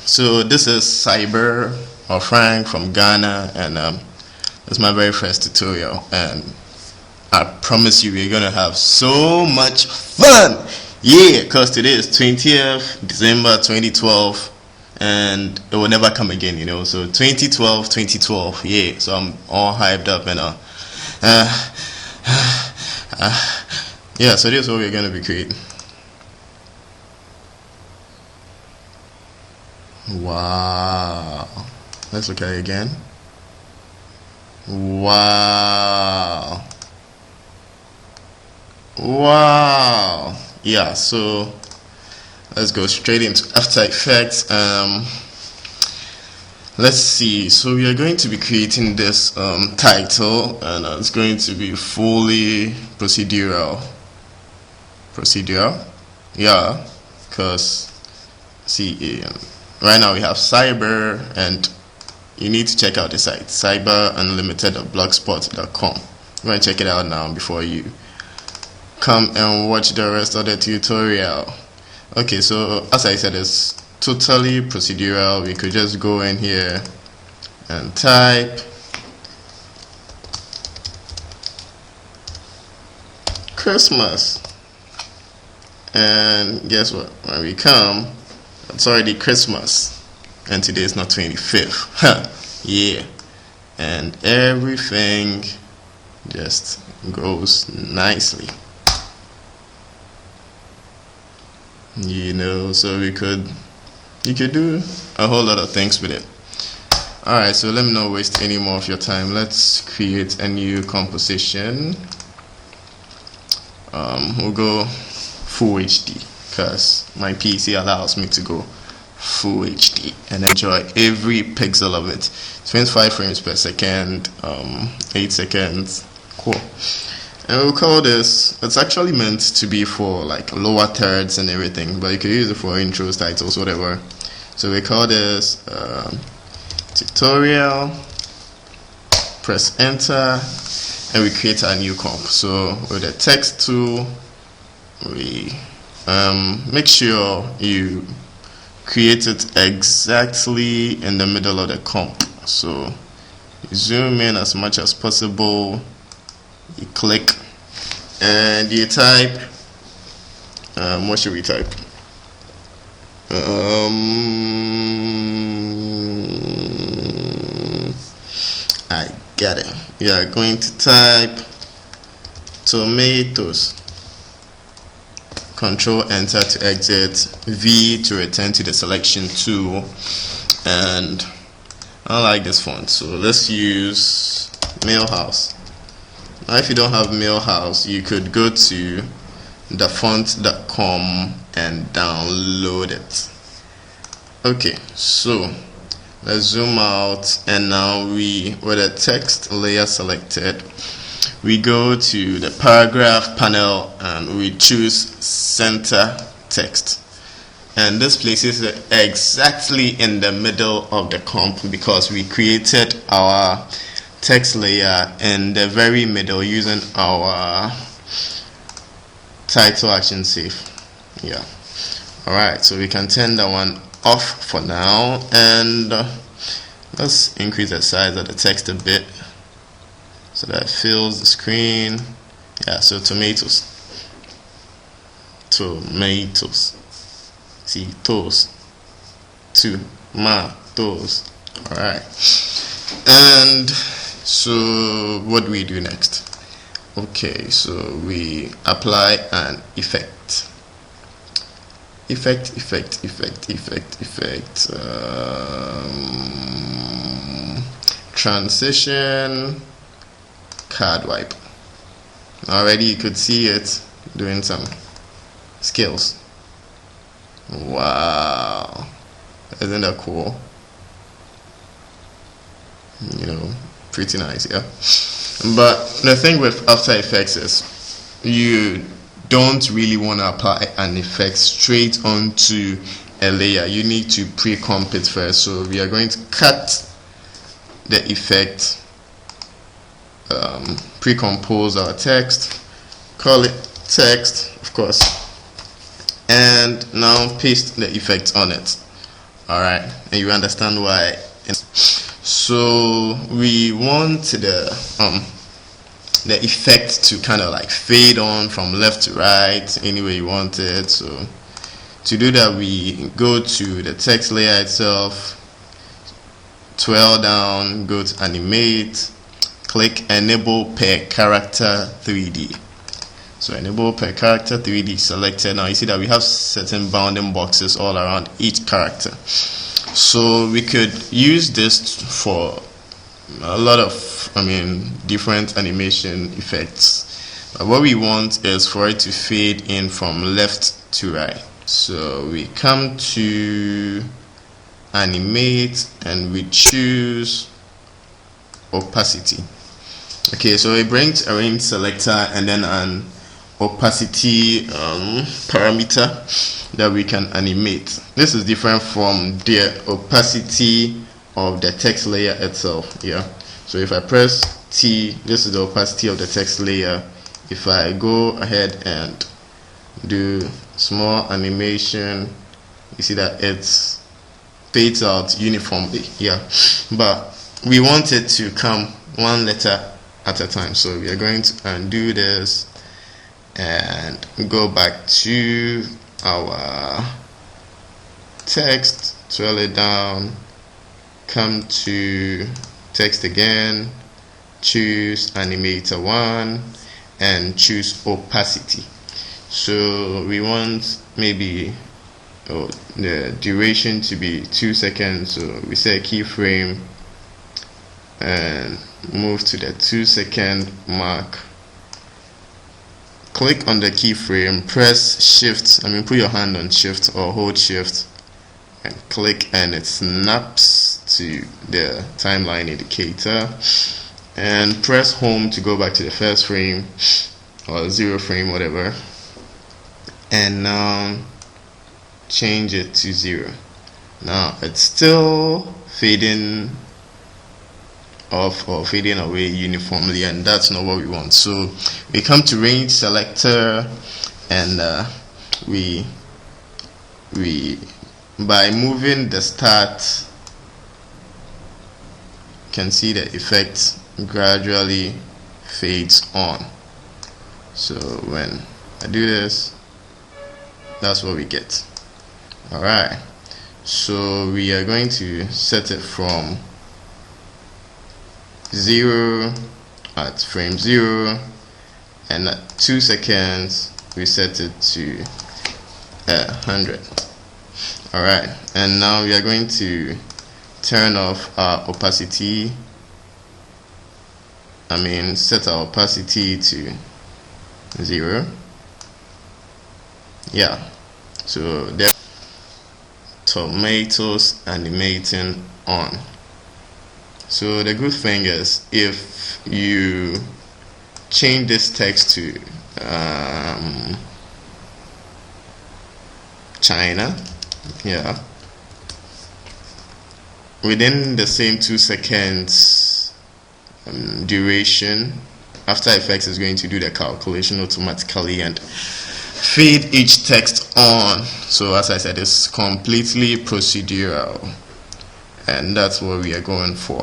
So this is Cyber or Frank from Ghana, and it's my very first tutorial, and I promise you we're gonna have so much fun. Yeah, because today is 20th December 2012, and it will never come again, you know. So 2012, yeah. So I'm all hyped up and yeah. So this is what we're gonna be creating. Wow. Let's look at it again. Wow. Wow. Yeah, so let's go straight into After Effects. Let's see. So we are going to be creating this title, and it's going to be fully procedural. Yeah, because see, right now we have Cyber, and you need to check out the site cyberunlimited.blogspot.com. You want to check it out now before you come and watch the rest of the tutorial. Okay, so as I said, it's totally procedural. We could just go in here and type Christmas, and guess what? When we come, it's already Christmas, and today is not 25th. Yeah, and everything just goes nicely, you know. So you could do a whole lot of things with it. Alright, so let me not waste any more of your time. Let's create a new composition. We'll go full HD because my PC allows me to go full HD and enjoy every pixel of it. 25 frames per second, 8 seconds. Cool. And we'll call this, it's actually meant to be for like lower thirds and everything, but you can use it for intros, titles, whatever. So we call this tutorial, press enter, and we create a new comp. So with the text tool, we make sure you create it exactly in the middle of the comp. So you zoom in as much as possible, you click, and you type, what should we type? I got it. You are going to type tomatoes. Control enter to exit, V to return to the selection tool, and I like this font, so let's use Millhouse. Now if you don't have Millhouse, you could go to thefont.com and download it. Okay, so let's zoom out, and now with the text layer selected, we go to the paragraph panel and we choose center text, and this places it exactly in the middle of the comp because we created our text layer in the very middle using our title action safe. Yeah, alright, so we can turn that one off for now, and let's increase the size of the text a bit so that it fills the screen. Yeah, so tomatoes. See, toes. Tomatoes. Alright. And so what do we do next? Okay, so we apply an effect. Transition card wipe. Already you could see it doing some skills. Wow, isn't that cool? You know, pretty nice, yeah. But the thing with After Effects is you don't really want to apply an effect straight onto a layer. You need to pre-comp it first. So we are going to cut the effect, pre-compose our text, call it text, of course, and now paste the effect on it. All right, and you understand why. So we want the effect to kind of like fade on from left to right any way you want it. So to do that, we go to the text layer itself, twirl down, go to animate, click enable per character 3D. So enable per character 3D selected. Now you see that we have certain bounding boxes all around each character. So we could use this for a lot of different animation effects. But what we want is for it to fade in from left to right. So we come to animate and we choose opacity. Okay, so it brings a range selector and then an opacity parameter that we can animate. This is different from the opacity of the text layer itself. Yeah, so if I press T, this is the opacity of the text layer. If I go ahead and do small animation, you see that it fades out uniformly. Yeah, but we want it to come one letter at a time, so we are going to undo this and go back to our text, twirl it down, come to text again, choose animator 1 and choose opacity. So we want maybe the duration to be 2 seconds, so we set keyframe and move to the 2 second mark. Click on the keyframe, press shift, put your hand on shift or hold shift and click, and it snaps to the timeline indicator, and press home to go back to the first frame or 0 frame, whatever, and now change it to 0. Now it's still fading off or fading away uniformly, and that's not what we want. So we come to range selector and we by moving the start can see the effect gradually fades on. So when I do this, that's what we get. Alright, so we are going to set it from 0 at frame 0, and at 2 seconds we set it to 100. Alright, and now we are going to turn off our opacity, set our opacity to 0. Yeah, so there, tomatoes animating on. So the good thing is, if you change this text to China, yeah, within the same 2 seconds duration, After Effects is going to do the calculation automatically and feed each text on. So as I said, it's completely procedural, and that's what we are going for.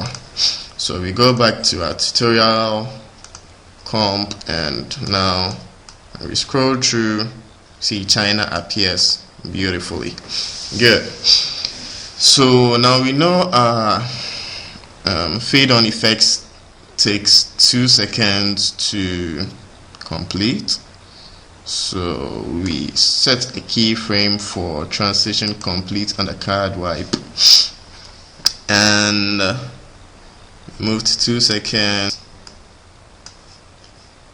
So we go back to our tutorial comp, and now we scroll through, see China appears beautifully. Good. So now we know our fade on effects takes 2 seconds to complete. So we set a keyframe for transition complete on the card wipe and move to 2 seconds.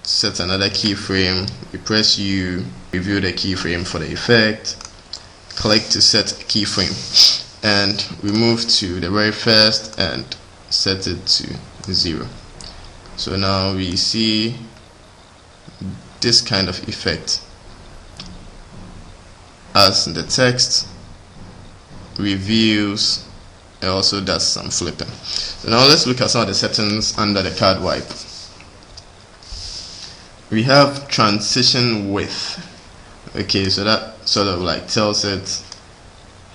Set another keyframe. We press U, review the keyframe for the effect, click to set a keyframe, and we move to the very first and set it to 0. So now we see this kind of effect as the text reviews. It also does some flipping. So now let's look at some of the settings under the card wipe. We have transition width. Okay, so that sort of like tells it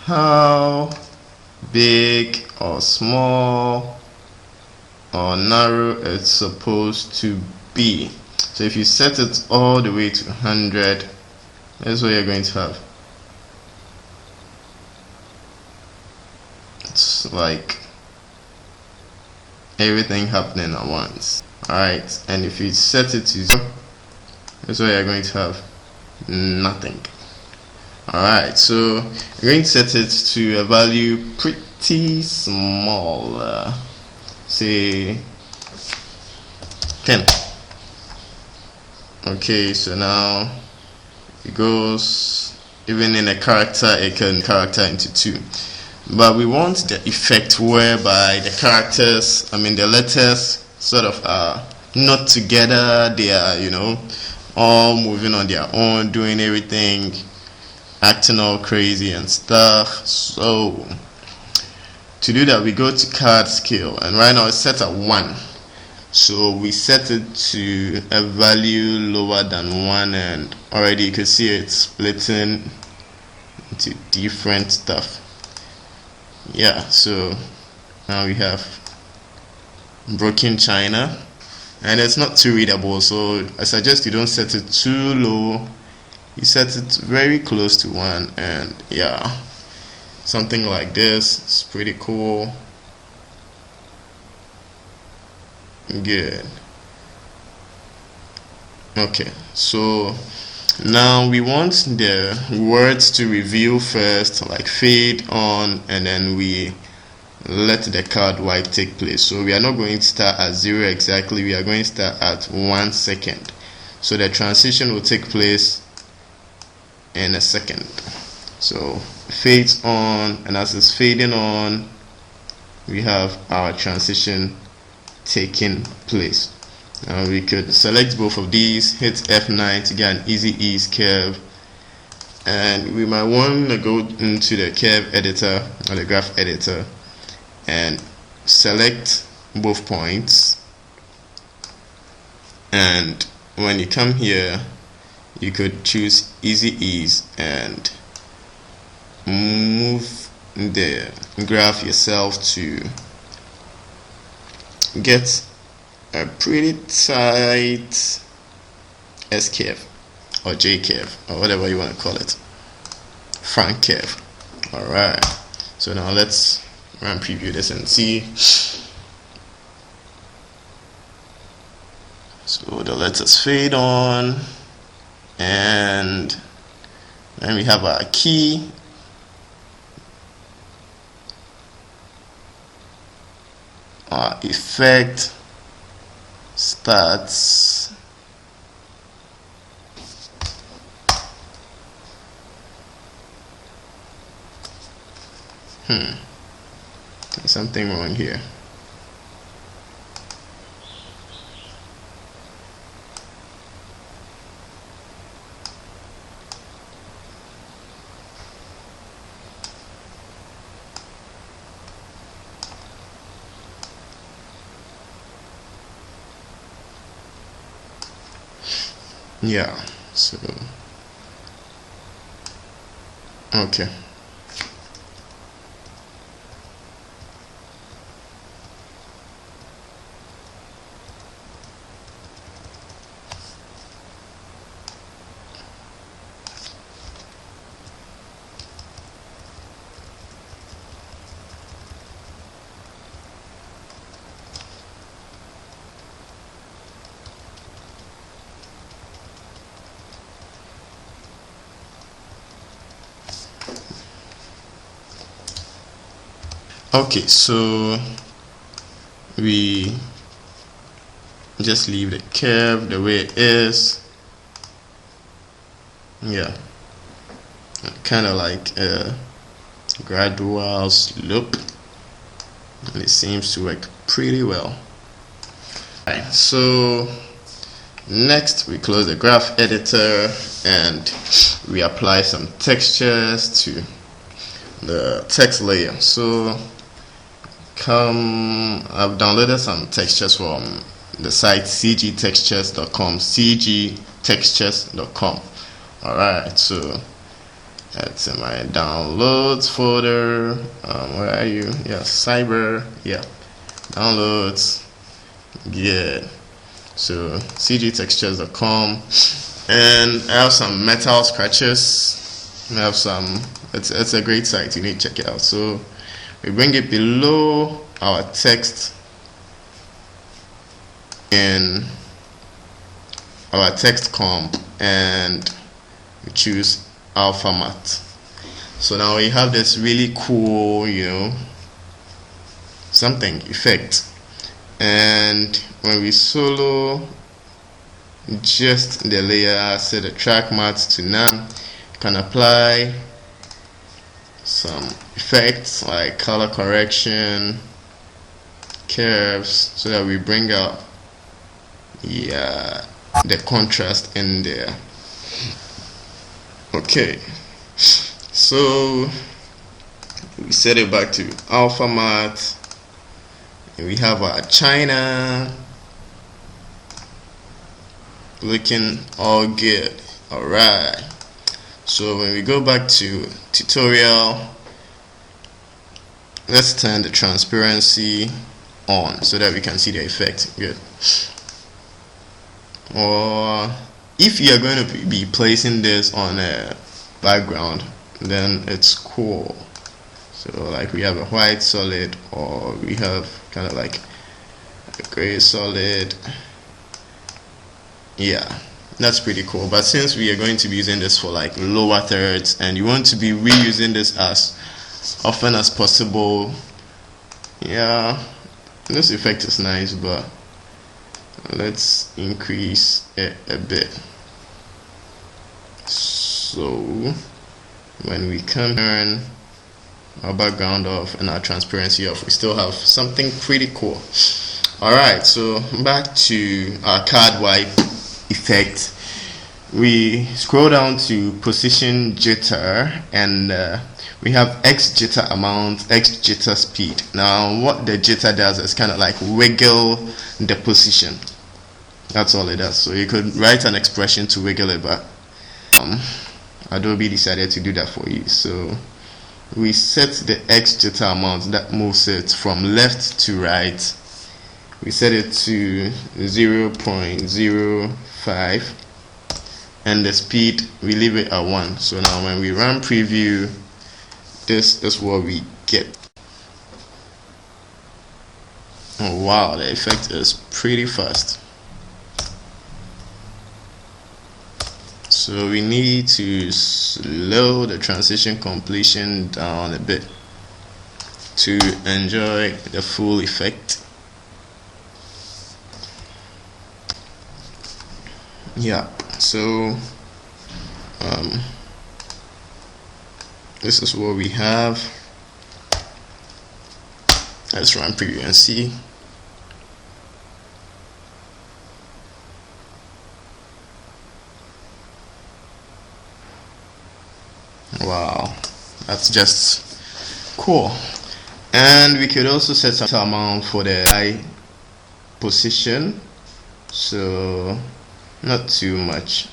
how big or small or narrow it's supposed to be. So if you set it all the way to 100, that's what you're going to have. It's like everything happening at once. Alright, and if you set it to 0, that's what you're going to have. Nothing. Alright, so you're going to set it to a value pretty small, say 10. Okay, so now it goes, even in a character, it can character into 2. But we want the effect whereby the characters, the letters sort of are not together. They are, all moving on their own, doing everything, acting all crazy and stuff. So to do that, we go to card scale, and right now it's set at 1. So we set it to a value lower than 1, and already you can see it's splitting into different stuff. Yeah, so now we have broken China, and it's not too readable, so I suggest you don't set it too low. You set it very close to 1, and yeah, something like this is pretty cool. Good. Okay, so now we want the words to reveal first, like fade on, and then we let the card wipe take place. So we are not going to start at 0 exactly, we are going to start at 1 second. So the transition will take place in a second. So fades on, and as it's fading on, we have our transition taking place. Now we could select both of these, hit F9 to get an easy ease curve, and we might want to go into the curve editor or the graph editor and select both points, and when you come here you could choose easy ease and move the graph yourself to get a pretty tight S curve or J curve or whatever you want to call it, Frank curve. Alright, so now let's run preview this and see. So the letters fade on, and then we have our key. Our effect starts. There's something wrong here. Yeah, so okay. Okay, so we just leave the curve the way it is. Yeah, kind of like a gradual slope, and it seems to work pretty well. Alright, so next we close the graph editor and we apply some textures to the text layer. So I've downloaded some textures from the site cgtextures.com, cgtextures.com. Alright, so that's in my downloads folder, where I cyber, yeah, downloads, good. So cgtextures.com, and I have some metal scratches. I have some, it's a great site, you need to check it out. So we bring it below our text in our text comp, and we choose alpha matte. So now we have this really cool, something effect, and when we solo just the layer, set the track matte to none, you can apply some effects like color correction, curves, so that we bring out the contrast in there. Okay, so we set it back to alpha matte, and we have our China looking all good. All right, so when we go back to tutorial, let's turn the transparency on so that we can see the effect. Good. Or if you are going to be placing this on a background, then it's cool. So like we have a white solid, or we have kind of like a gray solid. Yeah, that's pretty cool. But since we are going to be using this for like lower thirds, and you want to be reusing this as often as possible, yeah, this effect is nice, but let's increase it a bit. So when we turn our background off and our transparency off, we still have something pretty cool. Alright, so back to our card wipe effect. We scroll down to position jitter, and we have X jitter amount, X jitter speed. Now what the jitter does is kind of like wiggle the position. That's all it does. So you could write an expression to wiggle it, but Adobe decided to do that for you. So we set the X jitter amount that moves it from left to right. We set it to 0.05, and the speed we leave it at 1. So now when we run preview, this is what we get. Oh wow, the effect is pretty fast. So we need to slow the transition completion down a bit to enjoy the full effect. Yeah, so this is what we have. Let's run preview and see. Wow, that's just cool. And we could also set some amount for the eye position, so not too much.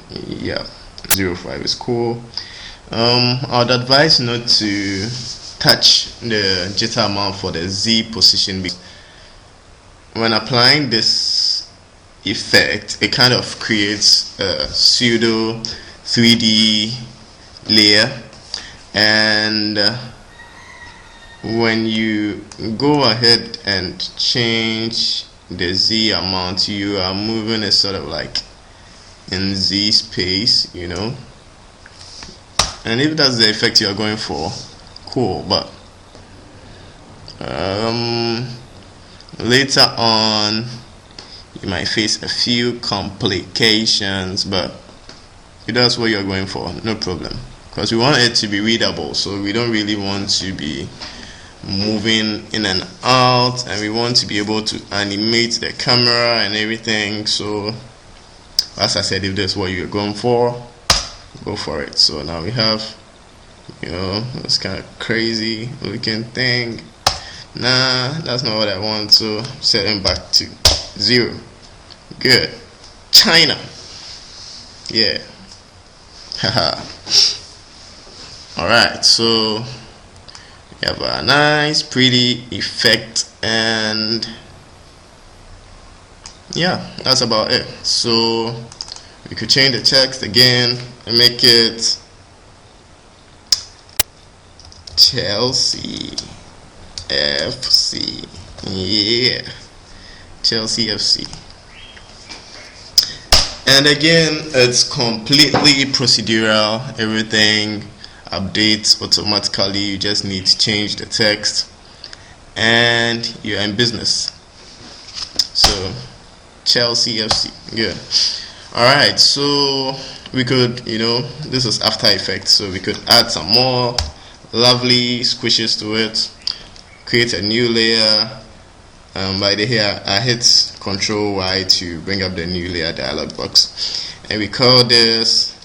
Yeah, 0.5 is cool. I would advise not to touch the jitter amount for the Z position, because when applying this effect, it kind of creates a pseudo 3D layer, and when you go ahead and change the Z amount, you are moving it sort of like in Z space, and if that's the effect you are going for, cool. But later on you might face a few complications, but if that's what you're going for, no problem, because we want it to be readable. So we don't really want to be moving in and out, and we want to be able to animate the camera and everything. So as I said, if that's what you're going for, go for it. So now we have this kind of crazy looking thing. Nah, that's not what I want, so setting back to 0. Good. China, yeah. Haha. Alright, so you have a nice pretty effect, and yeah, that's about it. So we could change the text again and make it Chelsea FC. Yeah, Chelsea FC. And again, it's completely procedural. Everything updates automatically. You just need to change the text and you're in business. So Chelsea FC. Good. Alright, so we could, this is After Effects, so we could add some more lovely squishes to it, create a new layer. By the here I hit Ctrl Y to bring up the new layer dialog box, and we call this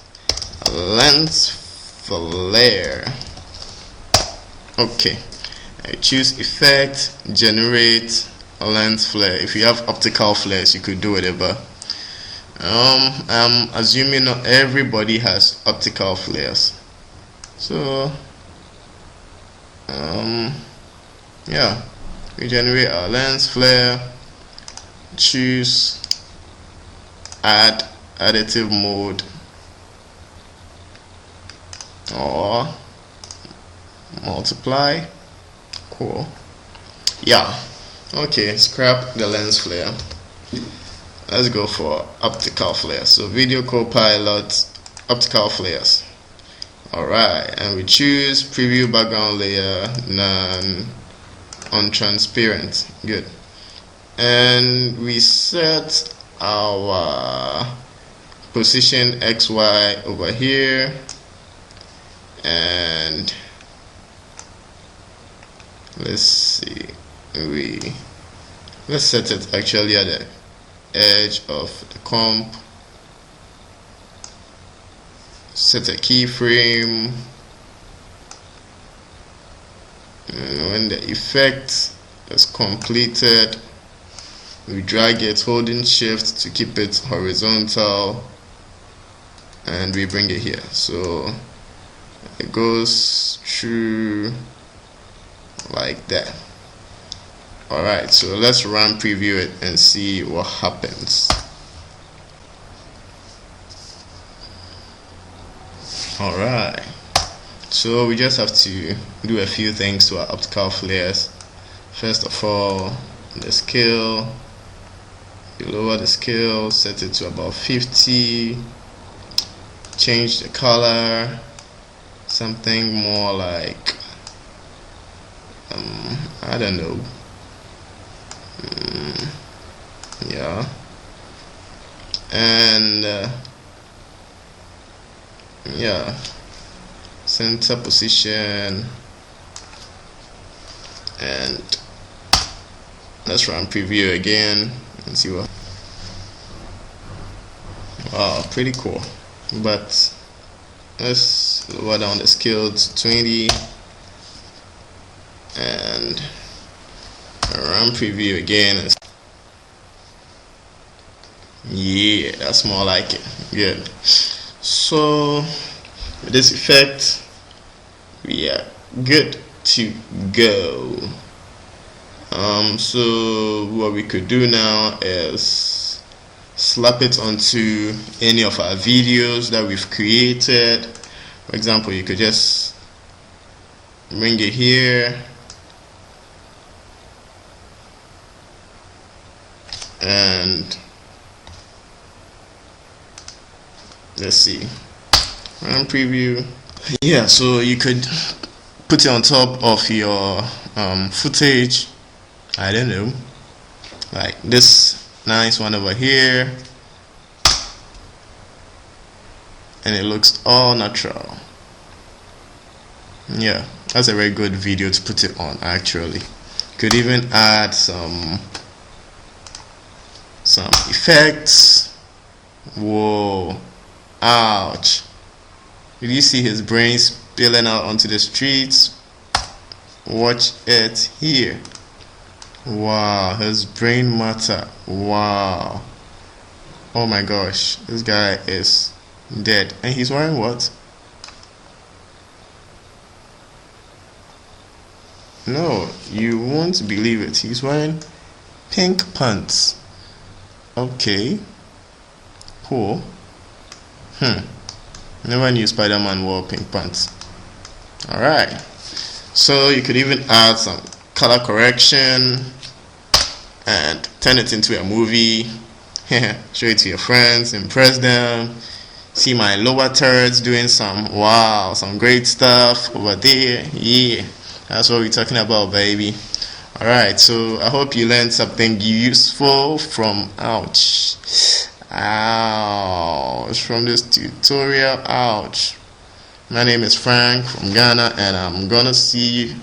lens flare. Okay, I choose effect, generate a lens flare. If you have optical flares, you could do whatever. I'm assuming not everybody has optical flares, so yeah, we generate our lens flare, choose add additive mode or multiply. Cool. Yeah, okay, scrap the lens flare. Let's go for optical flares. So Video Copilot optical flares. Alright, and we choose preview background layer, none, on transparent. Good. And we set our position XY over here, and let's see, let's set it actually at the edge of the comp. Set a keyframe, and when the effect is completed, we drag it holding shift to keep it horizontal, and we bring it here, so it goes through like that. Alright, so let's run preview it and see what happens. Alright, so we just have to do a few things to our optical flares. First of all, the scale, you lower the scale, set it to about 50, change the color, something more like, I don't know, yeah, and yeah, center position, and let's run preview again and see what. Wow, pretty cool. But let's lower down the scale to 20 and run preview again. Yeah, that's more like it. Good. So with this effect, we are good to go. So what we could do now is slap it onto any of our videos that we've created. For example, you could just bring it here and let's see, run preview. Yeah, so you could put it on top of your footage. I don't know, like this nice one over here, and it looks all natural. Yeah, that's a very good video to put it on. Actually, could even add some effects. Whoa, ouch, did you see his brain spilling out onto the streets? Watch it here. Wow, his brain matter. Wow, oh my gosh, this guy is dead. And he's wearing what? No, you won't believe it. He's wearing pink pants. Okay, cool. Never knew Spider-Man wore pink pants. Alright. So you could even add some color correction and turn it into a movie. Show it to your friends, impress them. See my lower thirds doing some great stuff over there. Yeah, that's what we're talking about, baby. Alright, so I hope you learned something useful from from this tutorial. My name is Frank from Ghana, and I'm gonna see you